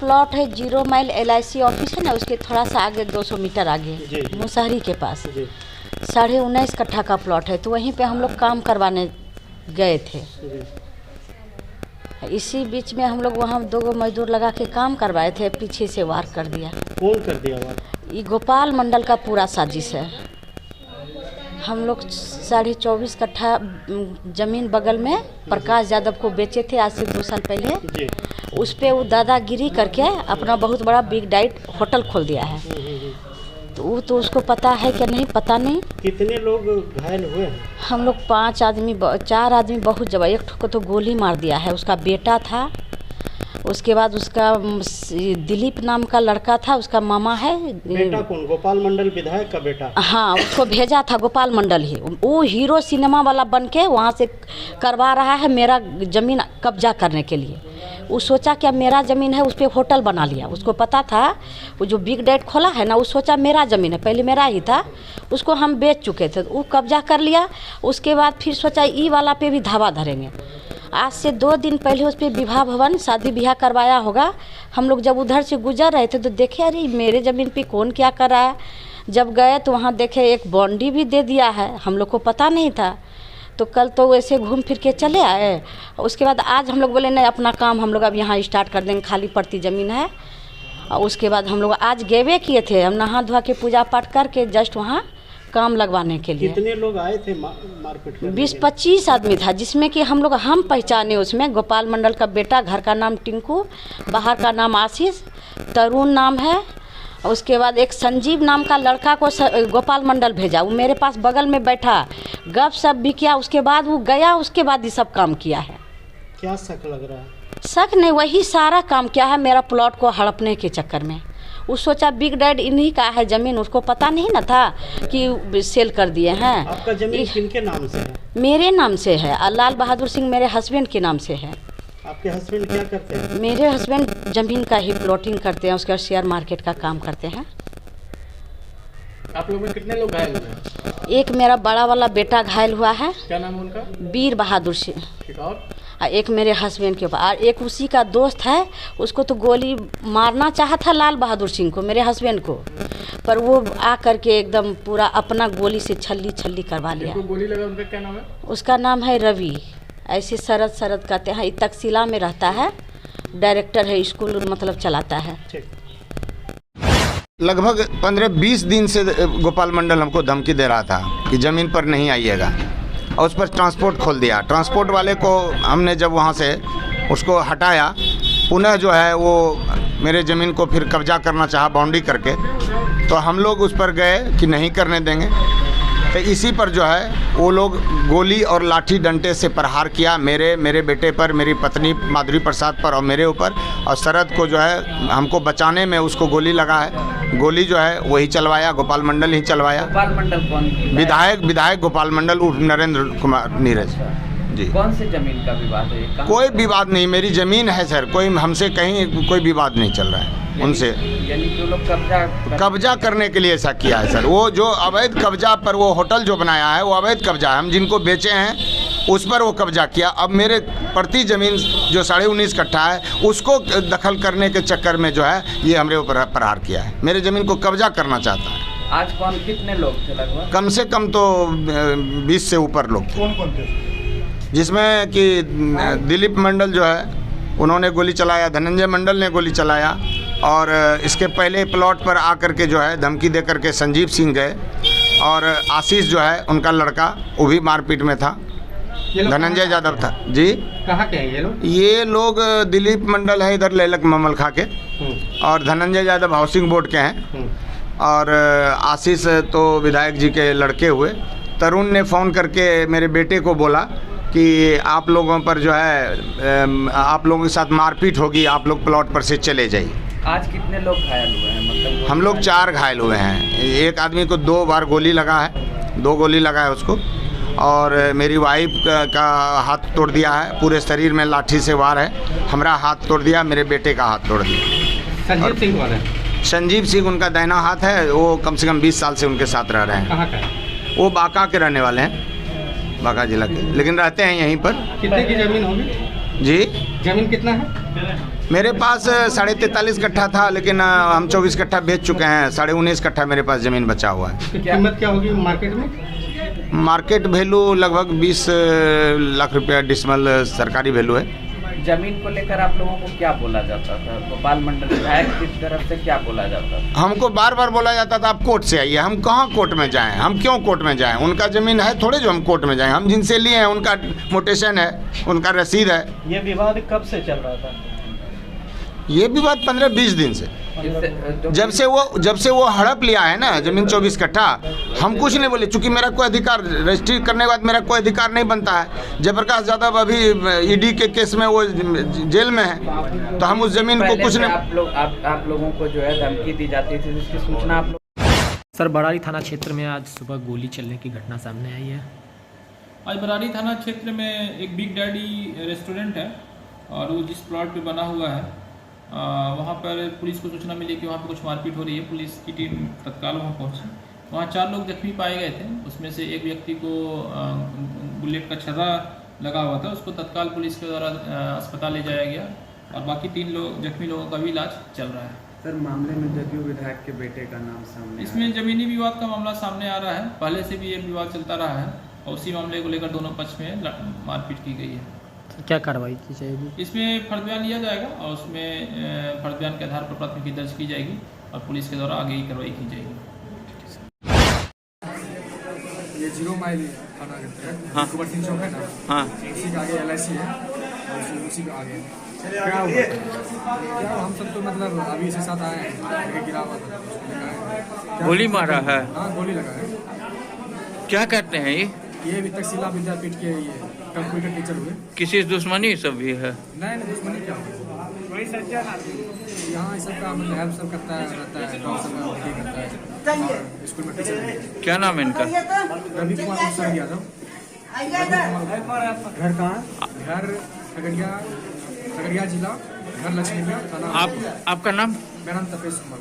Plot है 0 mile LIC office है ना, उसके थोड़ा सा आगे 200 मीटर आगे मुसहरी के पास 19.5 कट्ठा का प्लॉट है। तो वहीं पे हम लोग काम करवाने गए थे। इसी बीच में हम लोग वहाँ 2 मजदूर लगा के काम करवाए थे, पीछे से वार कर दिया। कौन कर दिया वार? ये गोपाल मंडल का पूरा साजिश है। हम लोग 24.5 कट्ठा ज़मीन बगल में प्रकाश यादव को बेचे थे आज से 2 साल पहले। उस पे वो दादागिरी करके अपना बहुत बड़ा बिग डाइट होटल खोल दिया है। तो वो तो उसको पता है कि नहीं पता नहीं। कितने लोग घायल हुए हैं? हम लोग 4 आदमी बहुत जब, एक को तो गोली मार दिया है, उसका बेटा था। उसके बाद उसका दिलीप नाम का लड़का था, उसका मामा है। बेटा कौन? गोपाल मंडल विधायक का बेटा? हाँ, उसको भेजा था गोपाल मंडल ही। वो हीरो सिनेमा वाला बन के वहाँ से करवा रहा है मेरा ज़मीन कब्जा करने के लिए। वो सोचा कि अब मेरा ज़मीन है, उस पर होटल बना लिया। उसको पता था वो जो बिग डैट खोला है ना, वो सोचा मेरा ज़मीन है, पहले मेरा ही था, उसको हम बेच चुके थे। वो कब्जा कर लिया। उसके बाद फिर सोचा ई वाला पे भी धावा धरेंगे। आज से 2 दिन पहले उस पर विवाह भवन शादी ब्याह करवाया होगा। हम लोग जब उधर से गुजर रहे थे तो देखे अरे मेरे ज़मीन पे कौन क्या कर रहा है। जब गए तो वहाँ देखे एक बाउंड्री भी दे दिया है, हम लोग को पता नहीं था। तो कल तो वैसे घूम फिर के चले आए। उसके बाद आज हम लोग बोले नहीं, अपना काम हम लोग अब यहाँ स्टार्ट कर देंगे, खाली पड़ती ज़मीन है। और उसके बाद हम लोग आज गेवे किए थे, हम नहा धोआ के पूजा पाठ करके जस्ट वहाँ काम लगवाने के लिए। कितने लोग आए थे मारपीट में? 20-25 आदमी था, जिसमें कि हम लोग पहचाने उसमें गोपाल मंडल का बेटा, घर का नाम टिंकू, बाहर का नाम आशीष, तरुण नाम है। उसके बाद एक संजीव नाम का लड़का को गोपाल मंडल भेजा। वो मेरे पास बगल में बैठा, गप सप भी किया। उसके बाद वो गया, उसके बाद ये सब काम किया है। क्या शक लग रहा है? शक नहीं, वही सारा काम किया है मेरा प्लॉट को हड़पने के चक्कर में। वो सोचा बिग डैड इन्हीं का है ज़मीन, उसको पता नहीं ना था कि सेल कर दिए हैं। आपका ज़मीन किनके नाम से है? मेरे नाम से है, लाल बहादुर सिंह मेरे हस्बैंड के नाम से है। आपके हस्बैंड क्या करते हैं? मेरे हस्बैंड ज़मीन का ही प्लॉटिंग करते हैं, उसका शेयर मार्केट का काम करते हैं। आप लोग में कितने लोग घायल हुए? एक मेरा बड़ा वाला बेटा घायल हुआ है। क्या नाम है उनका? वीर बहादुर सिंह। और एक मेरे हस्बैंड के ऊपर, और एक उसी का दोस्त है, उसको तो गोली मारना चाहा था लाल बहादुर सिंह को, मेरे हस्बैंड को, पर वो आ करके एकदम पूरा अपना गोली से छल्ली करवा लिया। गोली लगा, उनका क्या नाम है? उसका नाम है रवि, ऐसे शरद कहते हैं। तकसीला में रहता है, डायरेक्टर है, स्कूल मतलब चलाता है। लगभग 15-20 दिन से गोपाल मंडल हमको धमकी दे रहा था कि ज़मीन पर नहीं आइएगा, और उस पर ट्रांसपोर्ट खोल दिया। ट्रांसपोर्ट वाले को हमने जब वहाँ से उसको हटाया, पुनः जो है वो मेरे ज़मीन को फिर कब्जा करना चाहा बाउंड्री करके, तो हम लोग उस पर गए कि नहीं करने देंगे। तो इसी पर जो है वो लोग गोली और लाठी डंडे से प्रहार किया मेरे बेटे पर, मेरी पत्नी माधुरी प्रसाद पर और मेरे ऊपर। और शरद को जो है हमको बचाने में उसको गोली लगा है। गोली जो है वही चलवाया, गोपाल मंडल ही चलवाया। गोपाल मंडल कौन? विधायक गोपाल मंडल उर्फ नरेंद्र कुमार नीरज जी। कौन से जमीन का विवाद है? कोई विवाद नहीं, मेरी ज़मीन है सर, कोई हमसे कहीं कोई विवाद नहीं चल रहा है उनसे। यानी कि लोग कब्जा करने के लिए ऐसा किया है सर। वो जो अवैध कब्जा पर वो होटल जो बनाया है वो अवैध कब्जा है। हम जिनको बेचे हैं उस पर वो कब्जा किया। अब मेरे प्रति ज़मीन जो 19.5 कट्ठा है उसको दखल करने के चक्कर में जो है ये हमारे ऊपर प्रहार किया है। मेरे ज़मीन को कब्जा करना चाहता है। आज कितने लोग थे लगभग? कम से कम तो 20 से ऊपर लोग थे। कौन थे? जिसमें कि दिलीप मंडल जो है उन्होंने गोली चलाया, धनंजय मंडल ने गोली चलाया, और इसके पहले प्लॉट पर आकर के जो है धमकी दे करके संजीव सिंह गए, और आशीष जो है उनका लड़का वो भी मारपीट में था। धनंजय यादव था जी। कहाँ के हैं ये लोग? ये लोग दिलीप मंडल है इधर लेलक ममल खा के, और धनंजय यादव हाउसिंग बोर्ड के हैं, और आशीष तो विधायक जी के लड़के हुए। तरुण ने फ़ोन करके मेरे बेटे को बोला कि आप लोगों पर जो है आप लोगों के साथ मारपीट होगी, आप लोग प्लॉट पर से चले जाइए। आज कितने लोग घायल हुए हैं? मतलब हम लोग 4 घायल हुए हैं। एक आदमी को 2 बार गोली लगा है, 2 गोली लगा है उसको, और मेरी वाइफ का हाथ तोड़ दिया है, पूरे शरीर में लाठी से वार है। हमारा हाथ तोड़ दिया, मेरे बेटे का हाथ तोड़ दिया। संजीव सिंह कौन है? संजीव सिंह उनका दाहिना हाथ है। वो कम से कम 20 साल से उनके साथ रह रहे हैं। कहाँ का है? वो बांका के रहने वाले हैं, बांका जिला के, लेकिन रहते हैं यहीं पर। कितने की ज़मीन होगी? जी जमीन कितना है? मेरे पास 43.5 कट्ठा था, लेकिन हम 24 कट्ठा बेच चुके हैं। 19.5 कट्ठा मेरे पास ज़मीन बचा हुआ है। इसकी कीमत क्या होगी मार्केट में? मार्केट वैल्यू लगभग 20 लाख रुपया डिसमल सरकारी वैल्यू है। जमीन को लेकर आप लोगों को क्या बोला जाता था? गोपाल मंडल विधायक की तरफ से क्या बोला जाता था? हमको बार बार बोला जाता था आप कोर्ट से आइए। हम कहाँ कोर्ट में जाएं? हम क्यों कोर्ट में जाएं? उनका ज़मीन है थोड़े जो हम कोर्ट में जाएं। हम जिनसे लिए हैं उनका मोटेशन है, उनका रसीद है। ये विवाद कब से चल रहा था? ये विवाद 15-20 दिन से, जब से वो हड़प लिया है ना जमीन 24 कट्ठा। हम कुछ नहीं बोले, चूंकि मेरा कोई अधिकार रजिस्ट्री करने के बाद मेरा कोई अधिकार नहीं बनता है। जयप्रकाश यादव अभी ईडी के केस में वो जेल में है, तो हम उस जमीन को कुछ नहीं। आप लोगों को जो है धमकी दी जाती थी, जिसकी सूचना आप लोग? सर, बरारी थाना क्षेत्र में आज सुबह गोली चलने की घटना सामने आई है। आज बरारी थाना क्षेत्र में एक बिग डैडी रेस्टोरेंट है और वो जिस प्लॉट पे बना हुआ है वहाँ पर पुलिस को सूचना मिली कि वहाँ पर कुछ मारपीट हो रही है। पुलिस की टीम तत्काल वहाँ पहुँची। वहाँ 4 लोग जख्मी पाए गए थे। उसमें से एक व्यक्ति को बुलेट का छर्रा लगा हुआ था, उसको तत्काल पुलिस के द्वारा अस्पताल ले जाया गया और बाकी 3 जख्मी लोगों का भी इलाज चल रहा है। सर, मामले में जदयू विधायक के बेटे का नाम सामने इसमें ज़मीनी विवाद का मामला सामने आ रहा है। पहले से भी ये विवाद चलता रहा है और उसी मामले को लेकर दोनों पक्ष में मारपीट की गई है। तो क्या कार्रवाई की जाएगी? इसमें फर्द बयान लिया जाएगा और उसमें फर्द बयान के आधार पर प्राथमिकी दर्ज की जाएगी और पुलिस के द्वारा आगे की कार्रवाई की जाएगी। ये 0 माइल थाना के तहत कुबरसिंह चौक है ना, हाँ, उसी के आगे LIC है और उसी के आगे क्या हुआ? क्या हम सब तो मतलब अभी इसके साथ आए हैं, गिरा हुआ था, गोली मारा है। हाँ, गोली लगा है। क्या करते हैं ये अभी तक शिला विद्यापीठ के ये कंप्यूटर टीचर हुए। किसी दुश्मनी सब भी है? नहीं, दुश्मनी क्या होगी? यहाँ इस सब का मतलब हेल्प सब करता है, रहता है, गाँव सब में भी करता है और स्कूल में टीचर भी है। क्या नाम है इनका? रवि कुमार उत्सव यादव। घर कहाँ? घर खगड़िया जिला, घर लक्ष्मीपुर थाना। आपका नाम? मेरा नाम तपेश कुमार।